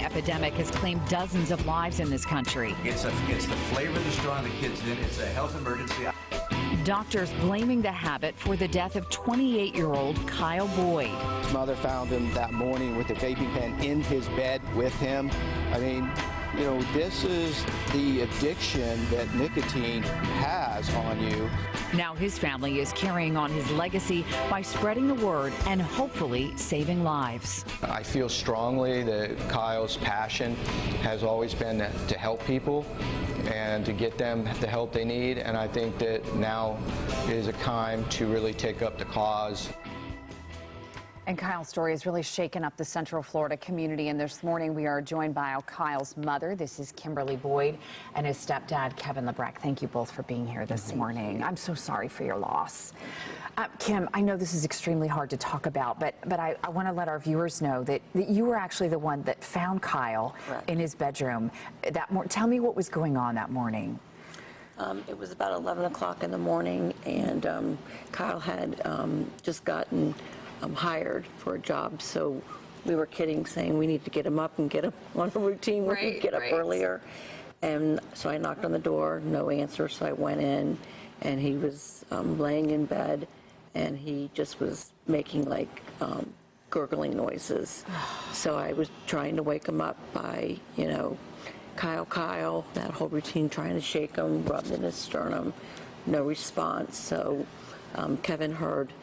epidemic has claimed dozens of lives in this country. It's the flavor of the straw the kids in. It's a health emergency. Doctors blaming the habit for the death of 28-year-old Kyle Boyd. His mother found him that morning with a vaping pen in his bed with him. I mean, you know, this is the addiction that nicotine has on you. Now his family is carrying on his legacy by spreading the word and hopefully saving lives. I feel strongly that Kyle's passion has always been to help people and to get them the help they need, and I think that now is a time to really take up the cause. And Kyle's story has really shaken up the Central Florida community, and this morning we are joined by Kyle's mother. This is Kimberly Boyd, and his stepdad, Kevin Lebrecht. Thank you both for being here this morning. I'm so sorry for your loss. Kim, I know this is extremely hard to talk about, but I want to let our viewers know that you were actually the one that found Kyle in his bedroom. Tell me what was going on that morning. It was about 11 o'clock in the morning, and Kyle had just gotten hired for a job, so we were kidding, saying we need to get him up and get him on a routine where he'd get up earlier. And so I knocked on the door, no answer, so I went in, and he was laying in bed, and he just was making like gurgling noises. So I was trying to wake him up by, you know, Kyle, that whole routine, trying to shake him, rubbed in his sternum, no response. So Kevin heard,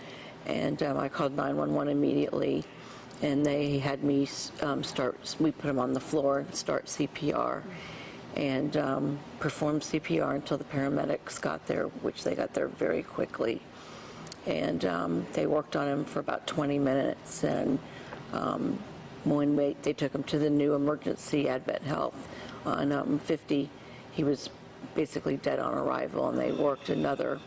and I called 911 immediately, and they had me we put him on the floor and start CPR, and performed CPR until the paramedics got there, which they got there very quickly. And they worked on him for about 20 minutes, and when they took him to the new emergency Advent Health on 50, he was basically dead on arrival, and they worked another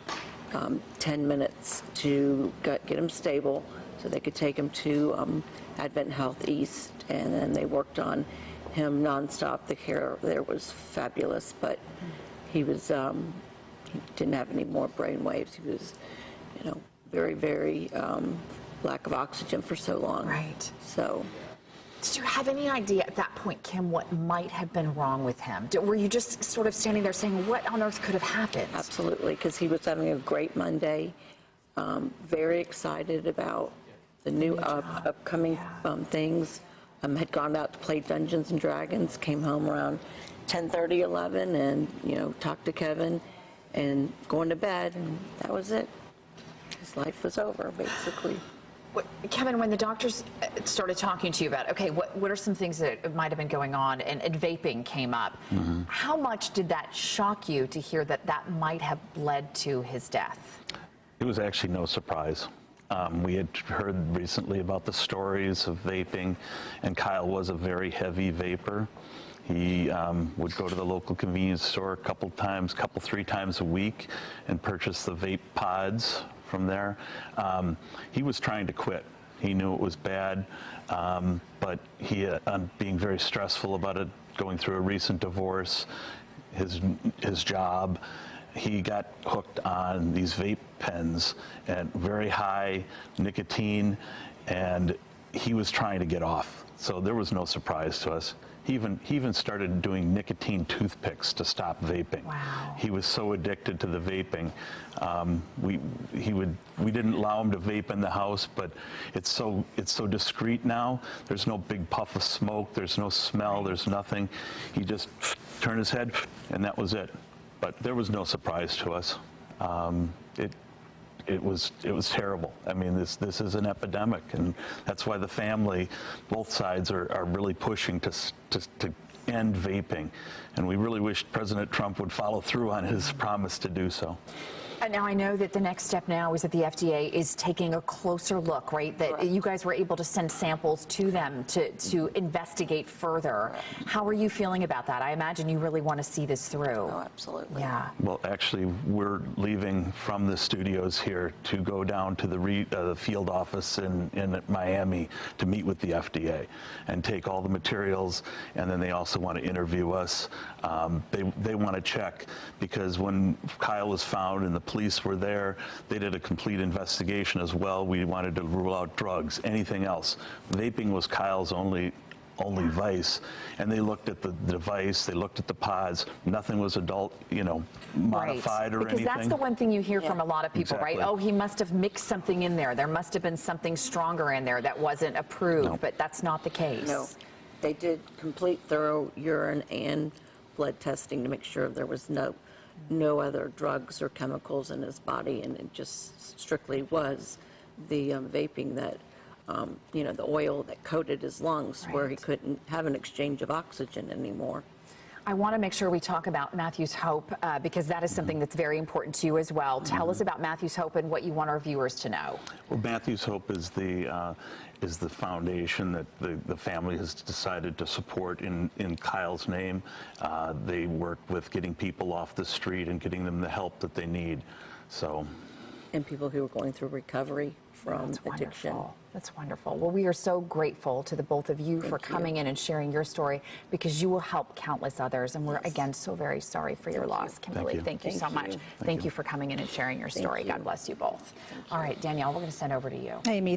10 minutes to get him stable so they could take him to Advent Health East, and then they worked on him nonstop. The care there was fabulous, but he didn't have any more brain waves. He was, you know, very, very lack of oxygen for so long. Right. So. Did you have any idea at that point, Kim, what might have been wrong with him? Were you just sort of standing there saying, what on earth could have happened? Absolutely, because he was having a great Monday, very excited about the new upcoming things. Had gone out to play Dungeons and Dragons, came home around 10:30, 11, and, you know, talked to Kevin and going to bed, and that was it. His life was over, basically. Kevin, when the doctors started talking to you about, okay, what are some things that might have been going on, and vaping came up, how much did that shock you to hear that might have led to his death? It was actually no surprise. We had heard recently about the stories of vaping, and Kyle was a very heavy vapor. He would go to the local convenience store a couple, 3 times a week and purchase the vape pods from there. He was trying to quit. He knew it was bad, but he, being very stressful about it, going through a recent divorce, his job, he got hooked on these vape pens and very high nicotine, and he was trying to get off. So there was no surprise to us. He even started doing nicotine toothpicks to stop vaping. Wow. He was so addicted to the vaping. We didn't allow him to vape in the house, but it's so discreet now. There's no big puff of smoke. There's no smell. There's nothing. He just turned his head, and that was it. But there was no surprise to us. It was terrible. I mean, this is an epidemic, and that's why the family, both sides, are really pushing to end vaping. And we really wish President Trump would follow through on his promise to do so. Now, I know that the next step now is that the FDA is taking a closer look, right? That you guys were able to send samples to them to investigate further. How are you feeling about that? I imagine you really want to see this through. Oh, absolutely. Yeah. Well, actually, we're leaving from the studios here to go down to the field office in Miami to meet with the FDA and take all the materials, and then they also want to interview us. They want to check, because when Kyle was found and the police were there, they did a complete investigation as well. We wanted to rule out drugs, anything else. Vaping was Kyle's only only vice, and they looked at the device, they looked at the pods, nothing was adult, modified or anything. Because that's the one thing you hear from a lot of people, Exactly. right? Oh, he must have mixed something in there. There must have been something stronger in there that wasn't approved, No. but that's not the case. No, they did complete thorough urine and blood testing to make sure there was no other drugs or chemicals in his body, and it just strictly was the vaping that, the oil that coated his lungs, where he Right. couldn't have an exchange of oxygen anymore. I want to make sure we talk about Matthew's Hope because that is something that's very important to you as well. Tell us about Matthew's Hope and what you want our viewers to know. Well, Matthew's Hope is the foundation that the family has decided to support in Kyle's name. They work with getting people off the street and getting them the help that they need. So, And people who are going through recovery from That's addiction. wonderful. That's wonderful. Well, we are so grateful to the both of you for coming in and sharing your story because you will help countless others. And we're, again, so very sorry for your loss, Kimberly. you. Thank you so much. Thank you for coming in and sharing your story. God bless you both. All right, Danielle, we're going to send over to you. Amy,